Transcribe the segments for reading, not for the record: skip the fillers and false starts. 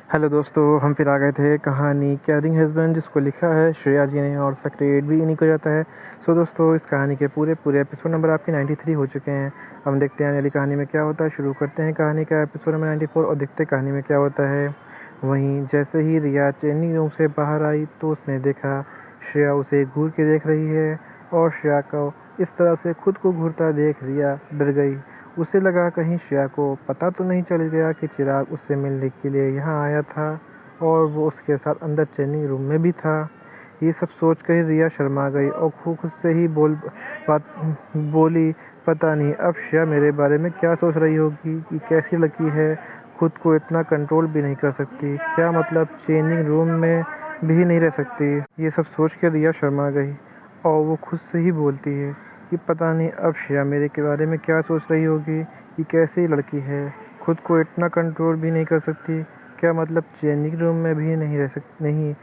Hello दोस्तों, हम फिर आ गए थे कहानी केयरिंग हस्बैंड, जिसको लिखा है श्रेया जी ने और सेक्रेट भी इन्हीं को जाता है। सो दोस्तों, इस कहानी के पूरे एपिसोड नंबर आपके 93 हो चुके हैं। हम देखते हैं अगली कहानी में क्या होता है। शुरू करते हैं कहानी का एपिसोड नंबर 94 और देखते हैं कहानी में क्या होता है। वहीं जैसे ही रिया चेंजिंग रूम से बाहर आई तो उसने देखा श्रेया उसे घूर के देख रही है और श्रेया को इस तरह से खुद को घूरता देख रिया डर गई। उसे लगा कहीं श्रेया को पता तो नहीं चल गया कि चिराग उससे मिलने के लिए यहाँ आया था और वो उसके साथ अंदर चेंजिंग रूम में भी था। ये सब सोच कर रिया शर्मा गई और खुद से ही बोली, पता नहीं अब श्रेया मेरे बारे में क्या सोच रही होगी कि कैसी लड़की है, खुद को इतना कंट्रोल भी नहीं कर सकती, क्या मतलब चेंजिंग रूम में भी नहीं रह सकती। ये सब सोच कर रिया शर्मा गई और वो खुद से ही बोलती है कि पता नहीं अब श्रेया मेरे के बारे में क्या सोच रही होगी कि कैसी लड़की है, खुद को इतना कंट्रोल भी नहीं कर सकती, क्या मतलब चेंजिंग रूम में भी नहीं रह सकती। नहीं,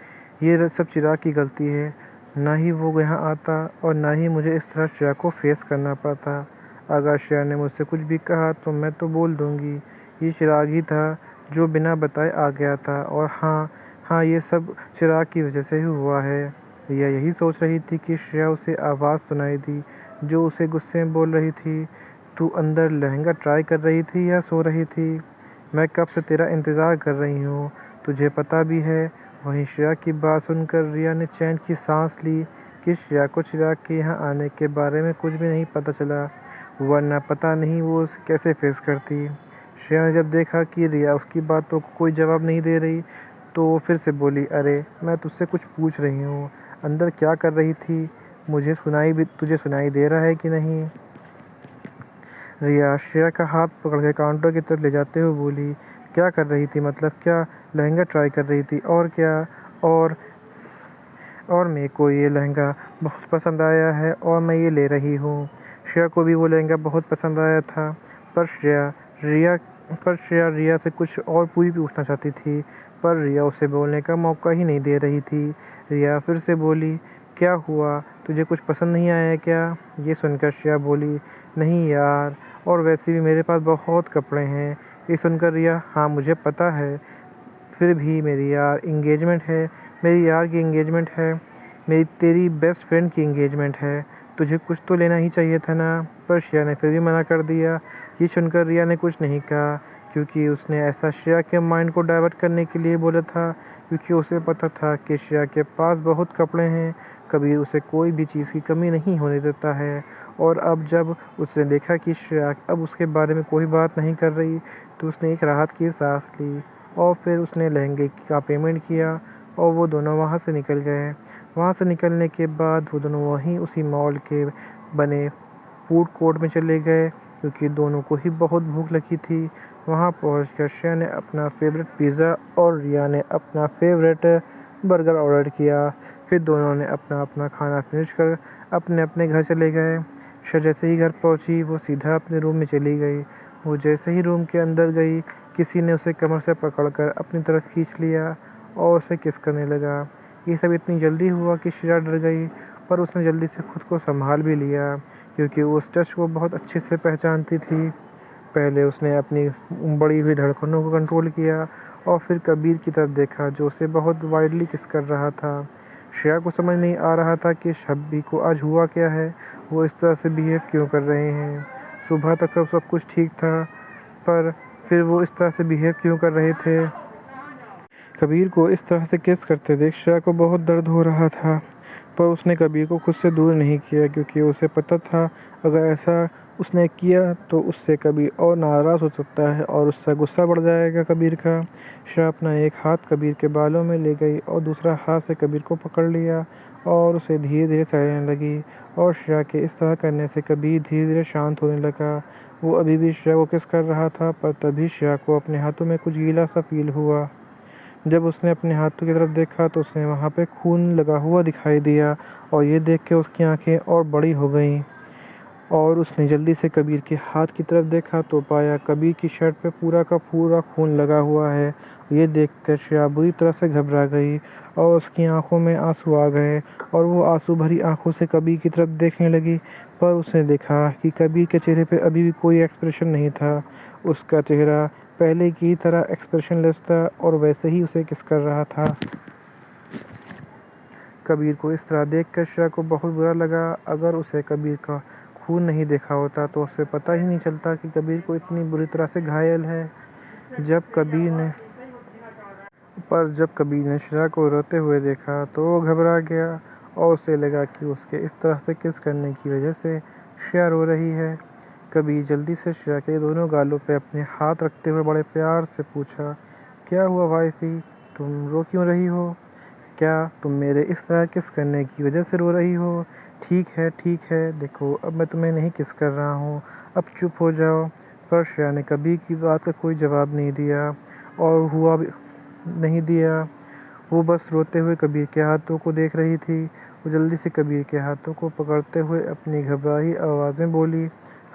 ये सब चिराग की गलती है, ना ही वो यहाँ आता और ना ही मुझे इस तरह श्रेया को फेस करना पड़ता। अगर श्रेया ने मुझसे कुछ भी कहा तो मैं तो बोल दूँगी ये चिराग ही था जो बिना बताए आ गया था, और हाँ, ये सब चिराग की वजह से ही हुआ है। रिया यही सोच रही थी कि श्रेया उसे आवाज़ सुनाई दी जो उसे गुस्से में बोल रही थी, तू अंदर लहंगा ट्राई कर रही थी या सो रही थी? मैं कब से तेरा इंतज़ार कर रही हूँ, तुझे पता भी है। वहीं श्रेया की बात सुनकर रिया ने चैन की सांस ली कि श्रेया को चिराग के यहाँ आने के बारे में कुछ भी नहीं पता चला, वरना पता नहीं वो उसे कैसे फेस करती। श्रेया ने जब देखा कि रिया उसकी बातों को कोई जवाब नहीं दे रही तो वो फिर से बोली, अरे मैं तुझसे कुछ पूछ रही हूँ, अंदर क्या कर रही थी? तुझे सुनाई दे रहा है कि नहीं? रिया श्रेया का हाथ पकड़ के काउंटर की तरफ ले जाते हुए बोली, क्या कर रही थी? मतलब क्या लहंगा ट्राई कर रही थी? और क्या? और और मेरे को ये लहंगा बहुत पसंद आया है और मैं ये ले रही हूँ। श्रेया को भी वो लहंगा बहुत पसंद आया था, पर रिया रिया से कुछ और पूछना चाहती थी, पर रिया उसे बोलने का मौका ही नहीं दे रही थी। रिया फिर से बोली, क्या हुआ? तुझे कुछ पसंद नहीं आया क्या? ये सुनकर श्रेया बोली, नहीं यार, और वैसे भी मेरे पास बहुत कपड़े हैं। ये सुनकर रिया, हाँ मुझे पता है, फिर भी मेरी यार की एंगेजमेंट है, मेरी तेरी बेस्ट फ्रेंड की एंगेजमेंट है, तुझे कुछ तो लेना ही चाहिए था ना। पर श्रेया ने फिर भी मना कर दिया। ये सुनकर रिया ने कुछ नहीं कहा, क्योंकि उसने ऐसा श्रेया के माइंड को डाइवर्ट करने के लिए बोला था, क्योंकि उसे पता था कि श्रेया के पास बहुत कपड़े हैं, कबीर उसे कोई भी चीज़ की कमी नहीं होने देता है। और अब जब उसने देखा कि श्रेया अब उसके बारे में कोई बात नहीं कर रही, तो उसने एक राहत की सांस ली और फिर उसने लहंगे का पेमेंट किया और वो दोनों वहाँ से निकल गए। वहाँ से निकलने के बाद वो दोनों वहीं उसी मॉल के बने फूड कोर्ट में चले गए, क्योंकि दोनों को ही बहुत भूख लगी थी। वहाँ पहुँचकर श्रेया ने अपना फेवरेट पिज़्ज़ा और रिया ने अपना फेवरेट बर्गर ऑर्डर किया। फिर दोनों ने अपना अपना खाना फिनिश कर अपने अपने घर चले गए। श्रेया जैसे ही घर पहुँची वो सीधा अपने रूम में चली गई। वो जैसे ही रूम के अंदर गई, किसी ने उसे कमर से पकड़कर अपनी तरफ खींच लिया और उसे किस करने लगा। ये सब इतनी जल्दी हुआ कि श्रेया डर गई, पर उसने जल्दी से खुद को संभाल भी लिया, क्योंकि वो उस टच को बहुत अच्छे से पहचानती थी। पहले उसने अपनी बड़ी हुई धड़कनों को कंट्रोल किया और फिर कबीर की तरफ देखा जो उसे बहुत वाइडली किस कर रहा था। श्रेया को समझ नहीं आ रहा था कि शब्बी को आज हुआ क्या है, वो इस तरह से बिहेव क्यों कर रहे हैं। सुबह तक सब कुछ ठीक था, पर फिर वो इस तरह से बिहेव क्यों कर रहे थे। कबीर को इस तरह से किस करते देख श्रेया को बहुत दर्द हो रहा था, पर उसने कबीर को खुद से दूर नहीं किया, क्योंकि उसे पता था अगर ऐसा उसने किया तो उससे कबीर और नाराज़ हो सकता है और उससे गुस्सा बढ़ जाएगा कबीर का। श्रेया अपना एक हाथ कबीर के बालों में ले गई और दूसरा हाथ से कबीर को पकड़ लिया और उसे धीरे धीरे सहलाने लगी, और श्रेया के इस तरह करने से कबीर धीरे धीरे शांत होने लगा। वो अभी भी श्रेया को किस कर रहा था, पर तभी श्रेया को अपने हाथों में कुछ गीला सा फील हुआ। जब उसने अपने हाथों की तरफ देखा तो उसे वहाँ पे खून लगा हुआ दिखाई दिया, और ये देख के उसकी आंखें और बड़ी हो गईं। और उसने जल्दी से कबीर के हाथ की तरफ देखा तो पाया कबीर की शर्ट पे पूरा का पूरा खून लगा हुआ है। ये देखकर श्रेया बुरी तरह से घबरा गई और उसकी आंखों में आंसू आ गए, और वो आंसू भरी आंखों से कबीर की तरफ देखने लगी, पर उसने देखा कि कबीर के चेहरे पे अभी भी कोई एक्सप्रेशन नहीं था। उसका चेहरा पहले की तरह एक्सप्रेशनलेस था और वैसे ही उसे किस कर रहा था। कबीर को इस तरह देखकर श्रेया को बहुत बुरा लगा। अगर उसे कबीर का खून नहीं देखा होता तो उसे पता ही नहीं चलता कि कबीर को इतनी बुरी तरह से घायल है। जब कबीर ने श्रेया को रोते हुए देखा तो वो घबरा गया और उसे लगा कि उसके इस तरह से किस करने की वजह से श्रेया रो रही है। कबीर जल्दी से श्रेया के दोनों गालों पे अपने हाथ रखते हुए बड़े प्यार से पूछा, क्या हुआ वाइफी, तुम रो क्यों रही हो? क्या तुम मेरे इस तरह किस करने की वजह से रो रही हो? ठीक है, देखो अब मैं तुम्हें नहीं किस कर रहा हूँ, अब चुप हो जाओ। पर श्रेया ने कबीर की बात का कोई जवाब नहीं दिया और हुआ भी नहीं दिया। वो बस रोते हुए कबीर के हाथों को देख रही थी। वो जल्दी से कबीर के हाथों को पकड़ते हुए अपनी घबराई आवाज़ में बोली,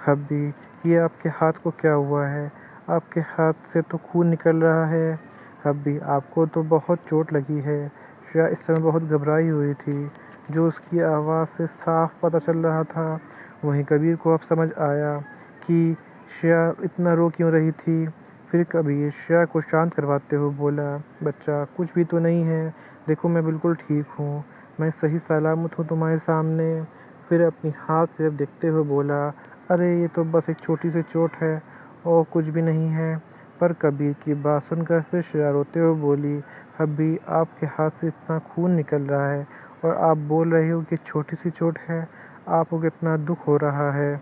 हब्बी, ये आपके हाथ को क्या हुआ है? आपके हाथ से तो खून निकल रहा है। हब्बी, आपको तो बहुत चोट लगी है। श्रेया इस समय बहुत घबराई हुई थी, जो उसकी आवाज़ से साफ पता चल रहा था। वहीं कबीर को अब समझ आया कि श्रेया इतना रो क्यों रही थी। फिर कबीर श्रेया को शांत करवाते हुए बोला, बच्चा कुछ भी तो नहीं है, देखो मैं बिल्कुल ठीक हूँ, मैं सही सलामत हूँ तुम्हारे सामने। फिर अपनी हाथ सिर्फ देखते हुए बोला, अरे ये तो बस एक छोटी सी चोट है और कुछ भी नहीं है। पर कबीर की बात सुनकर फिर श्रेया रोते हुए बोली, अभी आपके हाथ से इतना खून निकल रहा है और आप बोल रहे हो कि छोटी सी चोट है, आपको कितना दुख हो रहा है।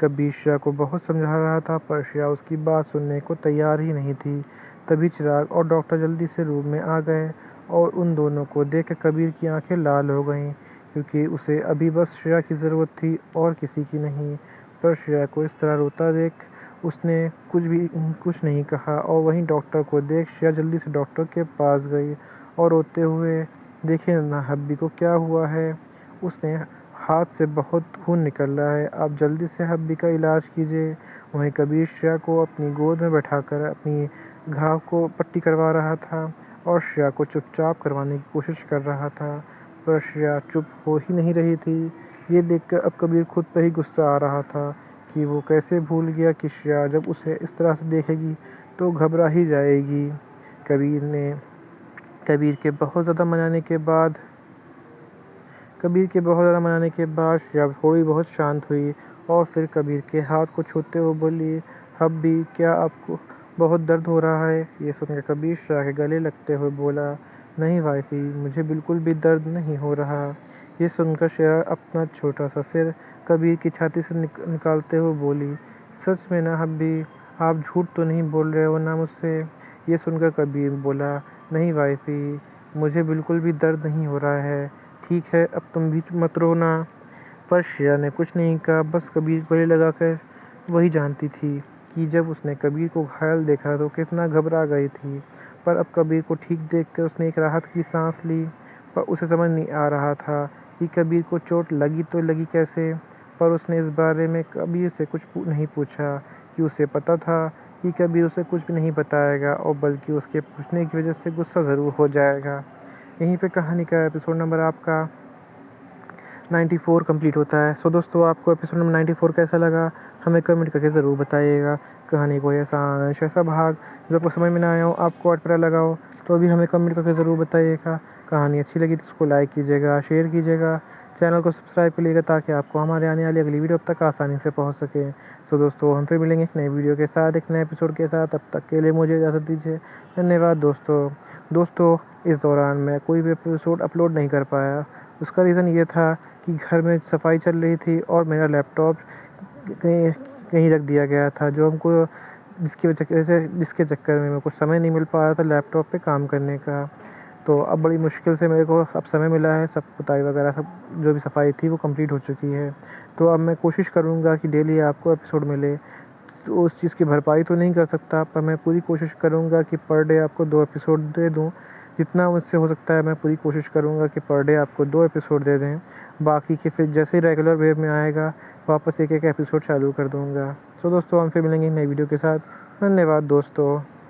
कबीर श्रेया को बहुत समझा रहा था पर श्रेया उसकी बात सुनने को तैयार ही नहीं थी। तभी चिराग और डॉक्टर जल्दी से रूम में आ गए और उन दोनों को देख कबीर की आंखें लाल हो गईं, क्योंकि उसे अभी बस श्रेया की ज़रूरत थी और किसी की नहीं। पर श्रेया को इस तरह रोता देख उसने कुछ नहीं कहा और वहीं डॉक्टर को देख श्रेया जल्दी से डॉक्टर के पास गई और रोते हुए, देखिए ना हब्बी को क्या हुआ है, उसने हाथ से बहुत खून निकल रहा है, आप जल्दी से हब्बी का इलाज कीजिए। वहीं कबीर श्रेया को अपनी गोद में बैठाकर अपनी घाव को पट्टी करवा रहा था और श्रेया को चुपचाप करवाने की कोशिश कर रहा था, पर श्रेया चुप हो ही नहीं रही थी। ये देखकर अब कबीर खुद पर ही गुस्सा आ रहा था कि वो कैसे भूल गया कि श्रेया जब उसे इस तरह से देखेगी तो घबरा ही जाएगी। कबीर के बहुत ज़्यादा मनाने के बाद श्रेया थोड़ी बहुत शांत हुई और फिर कबीर के हाथ को छूते हुए बोली, हब्बी, क्या आपको बहुत दर्द हो रहा है? ये सुनकर कबीर श्रेया के गले लगते हुए बोला, नहीं वाइफी, मुझे बिल्कुल भी दर्द नहीं हो रहा। ये सुनकर श्रेया अपना छोटा सा सिर कबीर की छाती से निकालते हुए बोली, सच में ना हब्बी, आप झूठ तो नहीं बोल रहे हो ना मुझसे? ये सुनकर कबीर बोला, नहीं वाइफी, मुझे बिल्कुल भी दर्द नहीं हो रहा है। ठीक है, अब तुम भी मत रोना। पर श्रेया ने कुछ नहीं कहा, बस कबीर को गले लगाकर वही जानती थी कि जब उसने कबीर को घायल देखा तो कितना घबरा गई थी। पर अब कबीर को ठीक देखकर उसने एक राहत की सांस ली। पर उसे समझ नहीं आ रहा था कि कबीर को चोट लगी तो लगी कैसे। पर उसने इस बारे में कबीर से कुछ नहीं पूछा कि उसे पता था कि कबीर उसे कुछ भी नहीं बताएगा और बल्कि उसके पूछने की वजह से गुस्सा ज़रूर हो जाएगा। यहीं पे कहानी का एपिसोड नंबर आपका 94 कंप्लीट होता है। सो दोस्तों, आपको एपिसोड नंबर 94 कैसा लगा हमें कमेंट करके ज़रूर बताइएगा। कहानी को ऐसा अंश ऐसा भाग जो आपको समझ में ना आया हो, आपको अटपटा लगा हो, तो भी हमें कमेंट करके ज़रूर बताइएगा। कहानी अच्छी लगी तो उसको लाइक कीजिएगा, शेयर कीजिएगा, चैनल को सब्सक्राइब करिएगा ताकि आपको हमारे आने वाली अगली वीडियो अब तक आसानी से पहुँच सके। सो दोस्तों, हम फिर मिलेंगे एक नए वीडियो के साथ, एक नए एपिसोड के साथ। तब तक के लिए मुझे इजाज़त दीजिए। धन्यवाद दोस्तों, इस दौरान मैं कोई भी एपिसोड अपलोड नहीं कर पाया। उसका रीज़न ये था कि घर में सफाई चल रही थी और मेरा लैपटॉप कहीं कहीं रख दिया गया था, जो हमको जिसके चक्कर में मेरे को समय नहीं मिल पा रहा था लैपटॉप पे काम करने का। तो अब बड़ी मुश्किल से मेरे को अब समय मिला है, सब पुताई वगैरह सब जो भी सफाई थी वो कंप्लीट हो चुकी है। तो अब मैं कोशिश करूँगा कि डेली आपको एपिसोड मिले। तो उस चीज़ की भरपाई तो नहीं कर सकता, पर मैं पूरी कोशिश करूँगा कि पर डे आपको 2 एपिसोड दे दूँ। जितना मुझसे हो सकता है मैं पूरी कोशिश करूँगा कि पर डे आपको 2 एपिसोड दे दें। बाकी के फिर जैसे ही रेगुलर वे में आएगा वापस एक एपिसोड चालू कर दूँगा। सो दोस्तों, हम फिर मिलेंगे नई वीडियो के साथ। धन्यवाद दोस्तों।